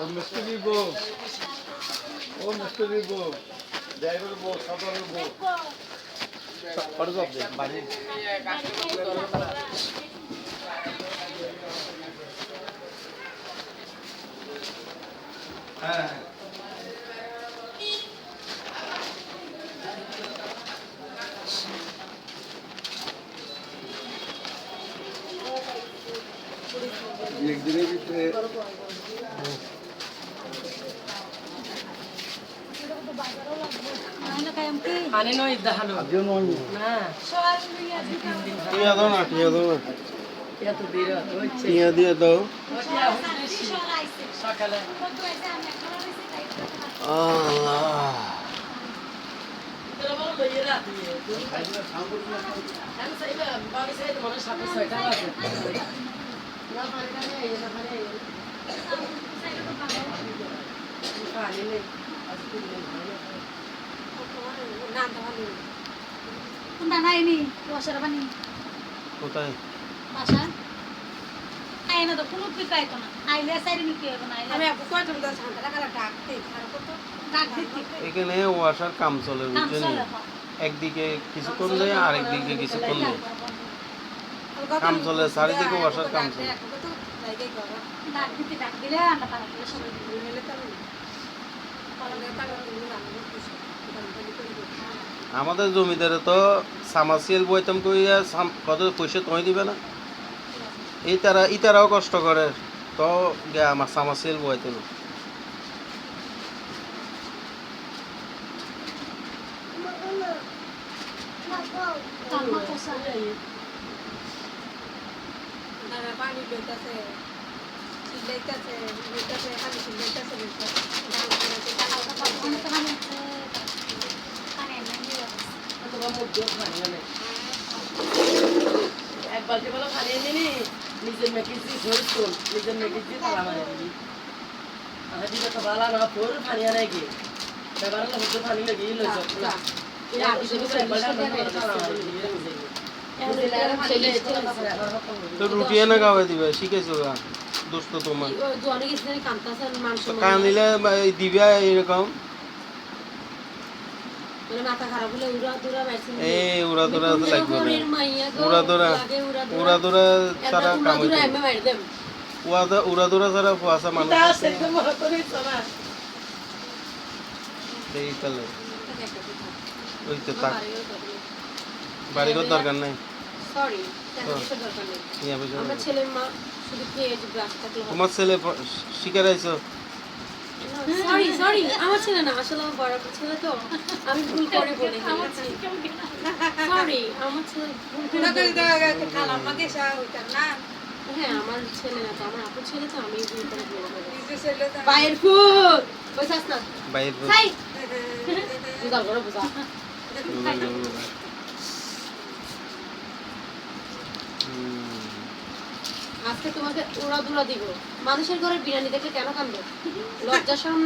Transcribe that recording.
ও মিস্ত্রি বউ, ও মিস্ত্রি বউ, ড্রাইভার বউ, সাধারণ বউ। কত জব দেন বাড়ি? হ্যাঁ। একদিনের ভিতরে আনে নয় দেখালো না টিয়া দাও না, টিয়া দাও না, এত বিরাট হচ্ছে টিয়া দিয়ে দাও। সকালে আল্লাহ তোরা বলো লইয়ে রাতে আমি সাইবা বাড়ি সাইড মনে 7:30টা বাজে না পারে না না পারে পানি নেই আজকে নেই না তাহলে কোনটা নাইনি ওয়াশার বানি কোথায়? বাসা আই না তো কোনো পিকাই তো না আইলে সাইরে নি কি হবে না আইলে আমি আপু কয় তুমি 10 টাকা ডাকতে আর কত ডাক দিতে এখানে ওয়াশার কাম চলে, নাম বুঝছেন? চলে একদিকে কিছু করলে আর একদিকে কিছু করলে কাম চলে, চারিদিকে ওয়াশার কাম চলে। কত জায়গায় করো ডাক দিতে ডাক দিলে আমরা পারা দিলে সবাই দিবে মিলে তো পারলে টাকা দিলে না আমি খুশি আমাদের জমিদারে তো সামাসিয়াল বইতাম কইয়া কত পয়সা তুমি দিবে না, ইতারাও কষ্ট করে তো গে আমার সামাসিয়াল বইতে না। কালমা কোসা না পানি পেটাছে চিল্লাইতাছে পেটাছে খালি চিল্লাইতাছে কালকা পাবন তো মানে কানে নাই তোমার মধ্যে পানি নেই এক বালতি বলো পানি এনে নি নিজের মেকিজি ধরে চল নিজের মেকিজি তালা মারে দিবি আর দিকে তো বালা না পড়ে পানি আনে কি এবারে মধ্যে পানি লাগি লইছ না এই আদি থেকে একবার তালা মারে দিবি তো রুটি এনে খাওয়াই দিবে, শিখেছো গা দোস্ত তোমার। অনেক ইসলামী কান্তাছেন মানুষ কান দিলে দিবে এরকম মানে মাথা খারাপ হলে উড়া দুরা মেডিসিন উড়া দৌড়া তো লাগবে না, উড়া দৌড়া ছাড়া কাম হইতে আমি মারি দেব উড়া দৌড়া ছাড়া ফুয়াশা মানুষ আছে এই তাহলে ওই তো থাক, বাড়িঘর দরকার নাই। সরি দরকার নেই ইয়া বুঝো আমার ছেলের মা শুধু পেজ ব্রাশ থাকলে তোমার ছেলে শিকার আইছো? সরি সরি আমার ছেলে না আসলে আমার বড় ছেলে তো আমি ভুল করে বলে আমার ফেলেছি কেমন কিনা সরি আমার ছেলে ভুল করে আমাকে হইতাম না হ্যাঁ আমার ছেলে না তো আমার আপুর ছেলে তো আমি ভুল করে বলে ফেলেছি নিজে ছেলে তো বাইরের ফুট বসাস না বাইরে সাই বুঝা করে বুঝা আজকে তোমাকে উড়া দুরা দিব মানুষের ঘরে বিরিয়ানি দেখে কেন কান্দো লজ্জা শরম